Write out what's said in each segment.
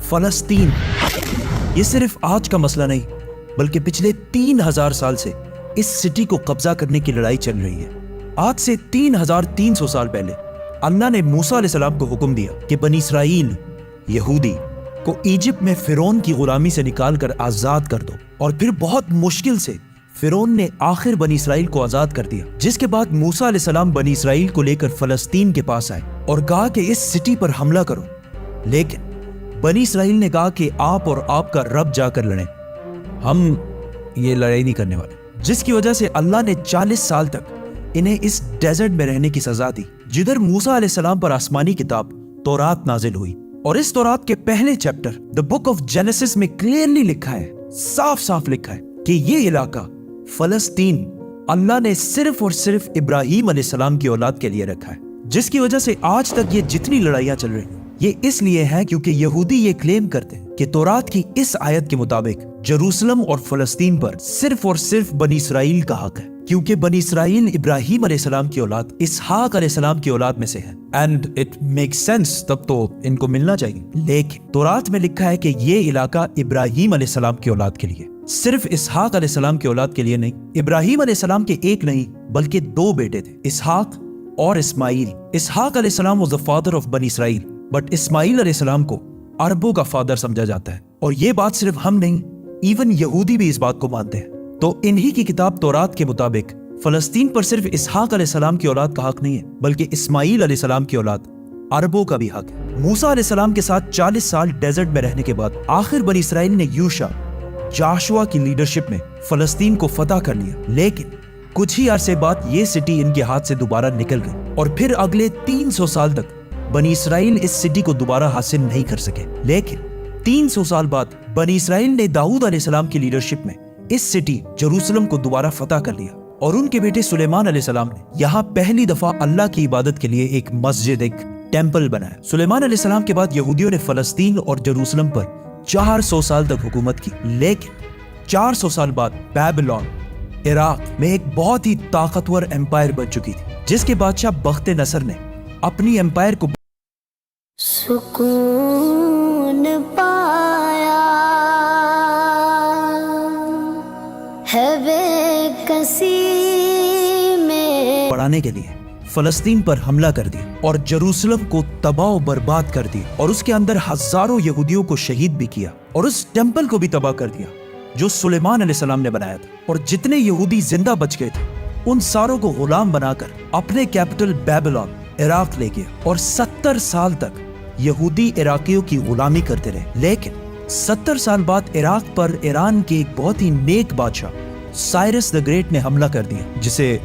فلسطین یہ صرف آج کا مسئلہ نہیں بلکہ پچھلے 3000 سال سے اس سٹی کو قبضہ کرنے کی لڑائی چل رہی ہے۔ آج سے 3300 سال پہلے اللہ نے موسیٰ علیہ السلام کو حکم دیا کہ بنی اسرائیل یہودی کو ایجپٹ میں فرعون کی غلامی سے نکال کر آزاد کر دو، اور پھر بہت مشکل سے فرعون نے آخر بنی اسرائیل کو آزاد کر دیا، جس کے بعد موسیٰ علیہ السلام بنی اسرائیل کو لے کر فلسطین کے پاس آئے اور کہا کہ اس سٹی پر حملہ کرو، لیکن بنی اسرائیل نے کہا کہ آپ اور آپ کا رب جا کر لڑیں، ہم یہ لڑائی نہیں کرنے والے، جس کی وجہ سے اللہ نے 40 سال تک انہیں اس ڈیزرٹ میں رہنے کی سزا دی، جدھر موسیٰ علیہ السلام پر آسمانی کتاب تورات نازل ہوئی۔ اور اس تورات کے پہلے chapter The Book of Genesis میں کلیئرلی لکھا ہے، صاف صاف لکھا ہے کہ یہ علاقہ فلسطین اللہ نے صرف اور صرف ابراہیم علیہ السلام کی اولاد کے لیے رکھا ہے، جس کی وجہ سے آج تک یہ جتنی لڑائیاں چل رہی ہیں یہ اس لیے ہے کیونکہ یہودی یہ کلیم کرتے ہیں کہ تورات کی اس آیت کے مطابق جروسلم اور فلسطین پر صرف اور صرف بنی اسرائیل کا حق ہے، کیونکہ بنی اسرائیل ابراہیم علیہ السلام کی اولاد اسحاق علیہ السلام کی اولاد میں سے ہے، اینڈ اٹ میک سینس، تب تو ان کو ملنا چاہیے۔ لیکن تورات میں لکھا ہے کہ یہ علاقہ ابراہیم علیہ السلام کی اولاد کے لیے، صرف اسحاق علیہ السلام کی اولاد کے لیے نہیں۔ ابراہیم علیہ السلام کے ایک نہیں بلکہ 2 بیٹے تھے، اسحاق اور اسماعیل۔ اسحاق علیہ السلام was the father of بنی اسرائیل، بٹ اسماعیل علیہ السلام کو عربوں کا فادر سمجھا جاتا ہے، اور یہ بات صرف ہم نہیں، ایون یہودی بھی اس بات کو مانتے ہیں۔ تو انہی کی کتاب تورات کے مطابق فلسطین پر صرف اسحاق علیہ السلام کی اولاد کا حق نہیں ہے بلکہ اسماعیل علیہ السلام کی اولاد عربوں کا بھی حق ہے۔ موسیٰ علیہ السلام کے ساتھ 40 سال ڈیزرٹ میں رہنے کے بعد آخر بنی اسرائیل نے جاشوا کی لیڈرشپ میں فلسطین کو فتح کر لیا، لیکن کچھ ہی عرصے بعد یہ سٹی ان کے ہاتھ سے دوبارہ نکل گئی، اور پھر اگلے 300 سال تک بنی اسرائیل اس سٹی کو دوبارہ حاصل نہیں کر سکے۔ لیکن 300 سال بعد بنی اسرائیل نے داؤد علیہ السلام کی لیڈرشپ میں اس سٹی جروسلم کو دوبارہ فتح کر لیا، اور ان کے بیٹے سلیمان علیہ السلام نے یہاں پہلی دفعہ اللہ کی عبادت کے لیے ایک مسجد، ایک ٹیمپل بنایا۔ سلیمان علیہ السلام کے بعد یہودیوں نے فلسطین اور جروسلم پر 400 سال تک حکومت کی، لیکن 400 سال بعد بیبلون عراق میں ایک بہت ہی طاقتور امپائر بن چکی تھی، جس کے بادشاہ بخت نصر نے اپنی امپائر کو سکون پایا ہے بے کسی میں بڑھانے کے لیے فلسطین پر حملہ کر دیا اور جروسلم کو تباہ و برباد کر دیا، اور اس کے اندر ہزاروں یہودیوں کو شہید بھی کیا، اور اس ٹیمپل کو بھی تباہ کر دیا جو سلیمان علیہ السلام نے بنایا تھا، اور جتنے یہودی زندہ بچ گئے تھے ان ساروں کو غلام بنا کر اپنے کیپٹل بیبلون عراق لے گیا، اور 70 سال تک یہودی عراقیوں کی غلامی کرتے رہے۔ لیکن 70 سال بعد عراق پر ایران کے ایک بہت ہی نیک بادشاہ سائرس دی گریٹ نے حملہ کر دیا، جسے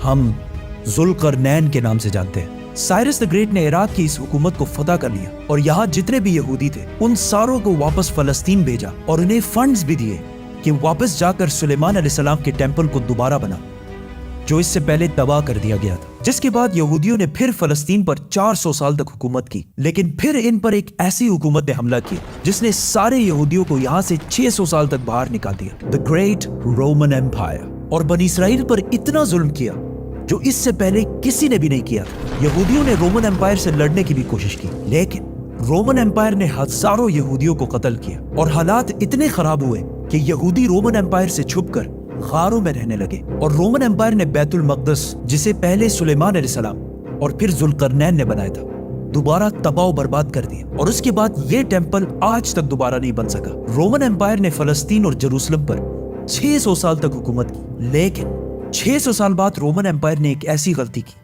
ہم ذوالقرنین کے نام سے جانتے ہیں۔ سائرس دی گریٹ نے عراق کی اس حکومت کو فتح کر لیا، اور یہاں جتنے بھی یہودی تھے ان ساروں کو واپس فلسطین بھیجا، اور انہیں فنڈز بھی دیے کہ واپس جا کر سلیمان علیہ السلام کے ٹیمپل کو دوبارہ بنا جو اس سے پہلے تباہ کر دیا گیا تھا۔ جس کے بعد یہودیوں نے پھر فلسطین پر 400 سال تک حکومت کی، لیکن پھر ان پر ایک ایسی حکومت نے حملہ کیا جس نے سارے یہودیوں کو یہاں سے 600 سال تک باہر نکال دیا، The Great Roman Empire، اور بنی اسرائیل پر اتنا ظلم کیا جو اس سے پہلے کسی نے بھی نہیں کیا تھا۔ یہودیوں نے رومن امپائر سے لڑنے کی بھی کوشش کی، لیکن رومن امپائر نے ہزاروں یہودیوں کو قتل کیا، اور حالات اتنے خراب ہوئے کہ یہودی رومن امپائر سے چھپ کر غاروں میں رہنے لگے، اور رومن امپائر نے بیت المقدس، جسے پہلے سلیمان علیہ السلام اور پھر ذوالقرنین نے بنایا تھا، دوبارہ تباہ و برباد کر دیا، اور اس کے بعد یہ ٹیمپل آج تک دوبارہ نہیں بن سکا۔ رومن امپائر نے فلسطین اور جروسلم پر 600 سال تک حکومت کی، لیکن 600 سال بعد رومن امپائر نے ایک ایسی غلطی کی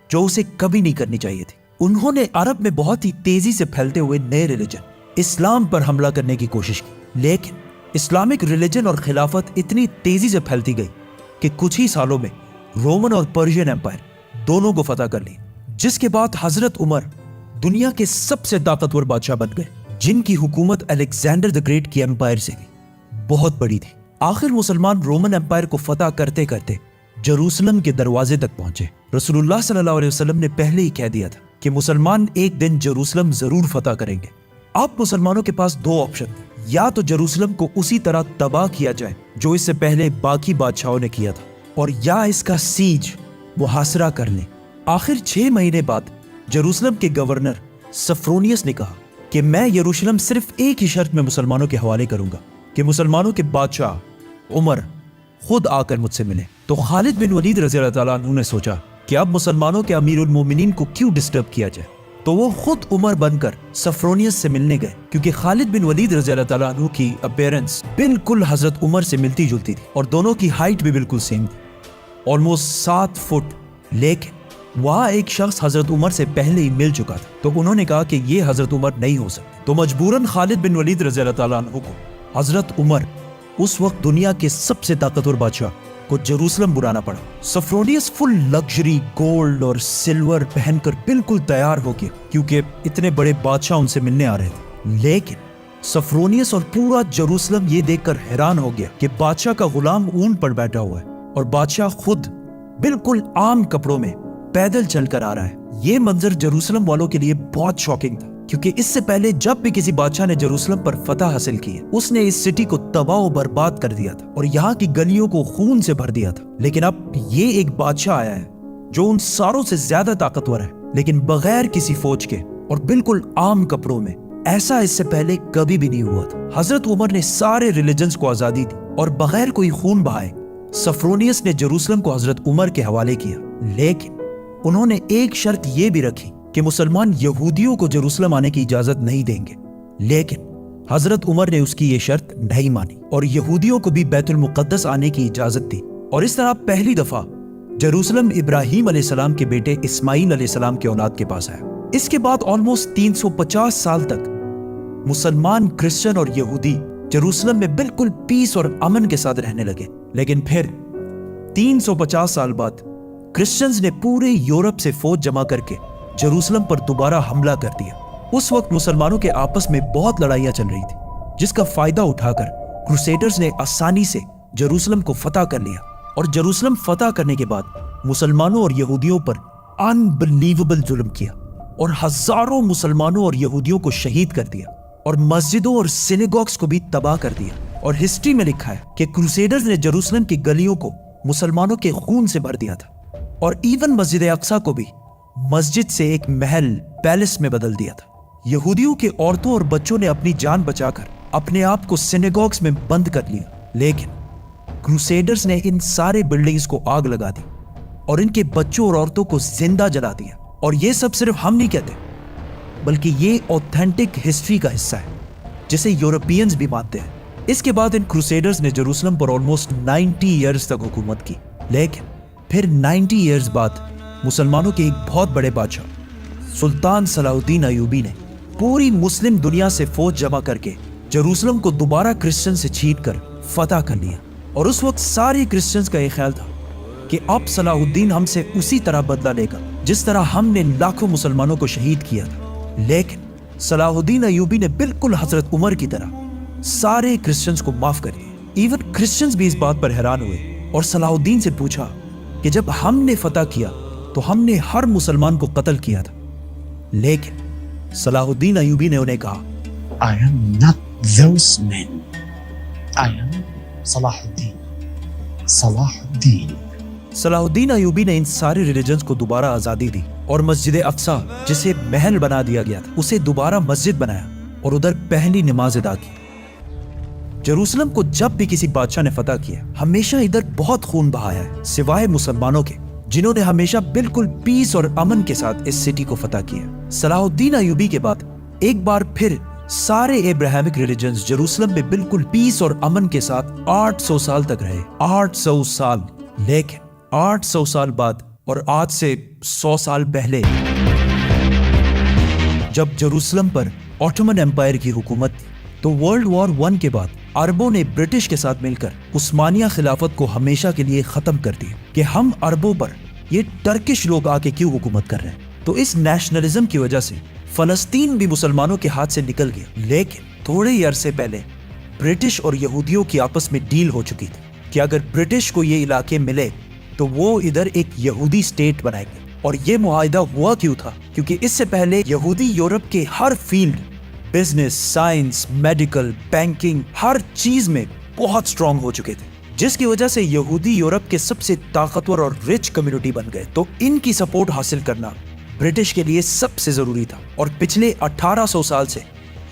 جو اسے کبھی نہیں کرنی چاہیے تھی۔ انہوں نے عرب میں بہت ہی تیزی سے پھیلتے ہوئے نئے ریلیجن اسلام پر حملہ کرنے کی کوشش کی، لیکن اسلامک ریلیجن اور خلافت اتنی تیزی سے پھیلتی گئی کہ کچھ ہی سالوں میں رومن اور پرشین امپائر دونوں کو فتح کر لی، جس کے بعد حضرت عمر دنیا کے سب سے طاقتور بادشاہ بن گئے، جن کی حکومت الیگزینڈر دی گریٹ کی امپائر سے بھی بہت بڑی تھی۔ آخر مسلمان رومن امپائر کو فتح کرتے کرتے جروسلم کے دروازے تک پہنچے۔ رسول اللہ صلی اللہ علیہ وسلم نے پہلے ہی کہہ دیا تھا کہ مسلمان ایک دن جروسلم ضرور فتح کریں گے۔ اب مسلمانوں کے پاس 2 آپشن تھے، یا تو جروسلم کو اسی طرح تباہ کیا جائے جو اس سے پہلے باقی بادشاہوں نے کیا تھا، اور یا اس کا سیج محاصرہ کر لیں۔ آخر 6 مہینے بعد جروسلم کے گورنر سفرونیس نے کہا کہ میں یروشلم صرف ایک ہی شرط میں مسلمانوں کے حوالے کروں گا کہ مسلمانوں کے بادشاہ عمر خود آ کر مجھ سے ملے۔ تو خالد بن ولید رضی اللہ تعالیٰ عنہ نے سوچا کہ اب مسلمانوں کے امیر المومنین کو کیوں ڈسٹرب کیا جائے، تو وہ خود عمر بن کر سفرونیس سے ملنے گئے، کیونکہ خالد بن ولید رضی اللہ تعالیٰ عنہ کی اپیرنس بالکل حضرت عمر سے ملتی جلتی تھی اور دونوں کی ہائٹ بھی بالکل سیم تھی، آلموسٹ 7 فٹ۔ لیکن وہاں ایک شخص حضرت عمر سے پہلے ہی مل چکا تھا، تو انہوں نے کہا کہ یہ حضرت عمر نہیں ہو سکتے، تو مجبوراً خالد بن ولید رضی اللہ تعالیٰ عنہ کو حضرت عمر، اس وقت دنیا کے سب سے طاقتور بادشاہ، کو جروسلم بلانا پڑا۔ سفرونیس فل لگژری گولڈ اور سلور پہن کر بالکل تیار ہو گیا، کیونکہ اتنے بڑے بادشاہ ان سے ملنے آ رہے تھے۔ لیکن سفرونیس اور پورا جروسلم یہ دیکھ کر حیران ہو گیا کہ بادشاہ کا غلام اونٹ پر بیٹھا ہوا ہے اور بادشاہ خود بالکل عام کپڑوں میں پیدل چل کر آ رہا ہے۔ یہ منظر جروسلم والوں کے لیے بہت شاکنگ تھا، کیونکہ اس سے پہلے جب بھی کسی بادشاہ نے جروسلم پر فتح حاصل کی ہے، اس نے اس سٹی کو تباہ و برباد کر دیا تھا اور یہاں کی گلیوں کو خون سے بھر دیا تھا۔ لیکن اب یہ ایک بادشاہ آیا ہے جو ان ساروں سے زیادہ طاقتور ہے، لیکن بغیر کسی فوج کے اور بالکل عام کپڑوں میں۔ ایسا اس سے پہلے کبھی بھی نہیں ہوا تھا۔ حضرت عمر نے سارے ریلیجنز کو آزادی دی اور بغیر کوئی خون بہائے سفرونیس نے جروسلم کو حضرت عمر کے حوالے کیا، لیکن انہوں نے ایک شرط یہ بھی رکھی کہ مسلمان یہودیوں کو جروسلم آنے کی اجازت نہیں دیں گے۔ لیکن حضرت عمر نے اس کی یہ شرط نہیں مانی اور یہودیوں کو بھی بیت المقدس آنے کی اجازت دی، اور اس طرح پہلی دفعہ جروسلم ابراہیم علیہ السلام کے بیٹے اسماعیل علیہ السلام کے اولاد کے پاس آیا۔ اس کے بعد آلموسٹ 350 سال تک مسلمان، کرسچن اور یہودی جروسلم میں بالکل پیس اور امن کے ساتھ رہنے لگے۔ لیکن پھر 350 سال بعد کرسچنز نے پورے یورپ سے فوج جمع کر کے جروسلم پر دوبارہ حملہ کر دیا۔ اس وقت مسلمانوں کے آپس میں بہت لڑائیاں چل رہی تھی، جس کا فائدہ اٹھا کر کروسیڈرز نے آسانی سے جروسلم کو فتح کر لیا، اور جروسلم فتح کرنے کے بعد مسلمانوں اور یہودیوں پر انبلیویبل ظلم کیا اور ہزاروں مسلمانوں اور یہودیوں کو شہید کر دیا، اور مسجدوں اور سینیگوگز کو بھی تباہ کر دیا۔ اور ہسٹری میں لکھا ہے کہ کروسیڈرز نے جروسلم کی گلیوں کو مسلمانوں کے خون سے بھر دیا تھا، اور ایون مسجد اقصی کو بھی مسجد سے ایک محل، پیلس میں بدل دیا تھا۔ یہودیوں کے عورتوں اور بچوں نے اپنی جان بچا کر اپنے آپ کو سینیگوگز میں بند کر لیا، لیکن کروسیڈرز نے ان سارے بلڈنگز کو آگ لگا دی اور ان کے بچوں اور عورتوں کو زندہ جلا دیا۔ اور یہ سب صرف ہم نہیں کہتے، بلکہ یہ اوتھینٹک ہسٹری کا حصہ ہے جسے یورپینز بھی مانتے ہیں۔ اس کے بعد ان کروسیڈرز نے جروسلم پر آلموسٹ 90 ایئرز تک حکومت کی، لیکن پھر 90 ایئرز بعد مسلمانوں کے ایک بہت بڑے بادشاہ سلطان صلاح الدین ایوبی نے پوری مسلم دنیا سے فوج جمع کر کے جروسلم کو دوبارہ کرسچن سے چھین کر فتح کر لیا۔ اور اس وقت سارے کرسچنز کا یہ خیال تھا کہ اب صلاح الدین ہم سے اسی طرح بدلہ لے گا جس طرح ہم نے لاکھوں مسلمانوں کو شہید کیا تھا۔ لیکن صلاح الدین ایوبی نے بالکل حضرت عمر کی طرح سارے کرسچنز کو معاف کر دیا۔ ایون کرسچنز بھی اس بات پر حیران ہوئے اور صلاح الدین سے پوچھا کہ جب ہم نے فتح کیا تو ہم نے ہر مسلمان کو قتل کیا تھا، لیکن صلاح الدین ایوبی نے انہیں کہا I am not those men. I am صلاح الدین۔ صلاح الدین۔ صلاح الدین ایوبی نے ان سارے ریلیجنز کو دوبارہ آزادی دی اور مسجد اقصی جسے محل بنا دیا گیا تھا اسے دوبارہ مسجد بنایا اور ادھر پہلی نماز ادا کی۔ جروسلم کو جب بھی کسی بادشاہ نے فتح کیا ہمیشہ ادھر بہت خون بہایا ہے، سوائے مسلمانوں کے جنہوں نے ہمیشہ بالکل پیس اور امن کے ساتھ اس سٹی کو فتح کیا۔ صلاح الدین ایوبی کے بعد ایک بار پھر سارے ابراہیمک ریلیجنز جروسلم میں بالکل پیس اور امن کے ساتھ 800 سال تک رہے۔ 800 سال۔ لیکن 800 سال بعد اور آج سے 100 سال پہلے جب جروسلم پر آٹومن امپائر کی حکومت تھی تو ورلڈ وار 1 کے بعد عربوں نے برٹش کے ساتھ مل کر عثمانیہ خلافت کو ہمیشہ کے لیے ختم کر دیا کہ ہم عربوں پر یہ ٹرکش لوگ آ کے کیوں حکومت کر رہے ہیں۔ تو اس نیشنلزم کی وجہ سے فلسطین بھی مسلمانوں کے ہاتھ سے نکل گیا، لیکن تھوڑے ہی عرصے پہلے برٹش اور یہودیوں کی آپس میں ڈیل ہو چکی تھی کہ اگر برٹش کو یہ علاقے ملے تو وہ ادھر ایک یہودی اسٹیٹ بنائیں گے۔ اور یہ معاہدہ ہوا کیوں تھا؟ کیونکہ اس سے پہلے یہودی یورپ کے ہر field, business, science, medical, banking, ہر چیز میں بہت سٹرونگ ہو چکے تھے، جس کی وجہ سے یہودی یورپ کے سب سے طاقتور اور رچ کمیونٹی بن گئے۔ تو ان کی سپورٹ حاصل کرنا برٹش کے لیے سب سے ضروری تھا، اور پچھلے 1800 سال سے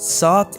7